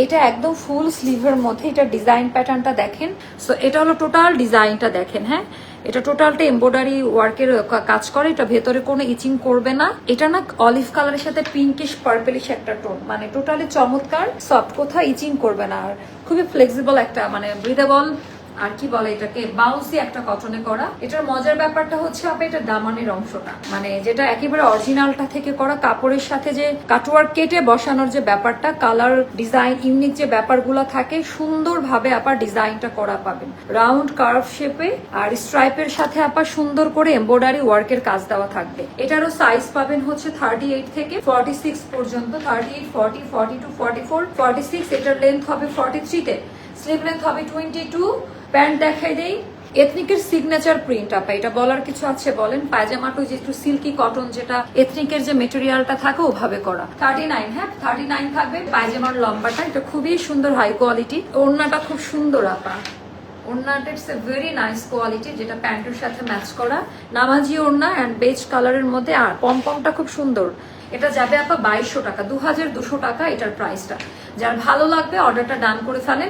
এটা একদম ফুল স্লিভের মধ্যে, এটা ডিজাইন প্যাটার্নটা দেখেন। সো এটা হলো টোটাল ডিজাইনটা দেখেন। হ্যাঁ, এটা টোটালটা এমব্রয়ডারি ওয়ার্কের কাজ করে, এটা ভেতরে কোনো ইচিং করবে না। এটা না অলিভ কালারের সাথে পিঙ্কিশ পার্পলিশ একটা টোন, মানে টোটালি চমৎকার, সফট, কোথাও ইচিং করবে না। আর খুবই ফ্লেক্সিবল একটা, মানে ব্রিদেবল, আর কি বলে এটাকে, বাউন্সি একটা কটনে করা। এটার মজার ব্যাপারটা হচ্ছে আপনি এটা দামানের অংশটা, মানে যেটা একেবারে অরিজিনালটা থেকে করা, কাপড়ের সাথে যে কাটওয়ার্ক কেটে বসানোর যে ব্যাপারটা, কালার ডিজাইন ইউনিক যে ব্যাপারগুলো থাকে, সুন্দরভাবে আপা ডিজাইনটা করা পাবেন রাউন্ড কার্ভ শেপে। আর স্ট্রাইপের সাথে আপা সুন্দর করে এমব্রয়ডারি ওয়ার্কের কাজ দেওয়া থাকবে। এটারও সাইজ পাবেন হচ্ছে 38 থেকে 46 পর্যন্ত, 38, 40, 42, 44, 46। এটার লেন্থ হবে 43 তে, স্লিভ লেন্থ হবে 22। প্যান্ট দেখাই দেই, এথনিকের সিগনেচার প্রিন্ট আপা, এটা বলার কিছু আছে বলেন। পায়জামাটা যে একটু সিল্কি কটন, যেটা এথনিকের যে মেটেরিয়ালটা থাকে ওভাবে করা। 39, হ্যাঁ 39 থাকবে পায়জামার লম্বাটা। এটা খুবই সুন্দর, হাই কোয়ালিটি। ওড়নাটা খুব সুন্দর আপা, ওড়নাটা it's a very nice quality, যেটা প্যান্টের সাথে ম্যাচ করা। নামাজি ওড়না অ্যান্ড বেজ কালারের মধ্যে, আর পমপমটা খুব সুন্দর। এটা যাবে আপা 2200 টাকা, 2200 টাকা এটার প্রাইসটা। যার ভালো লাগবে অর্ডারটা ডান করে ফেলেন।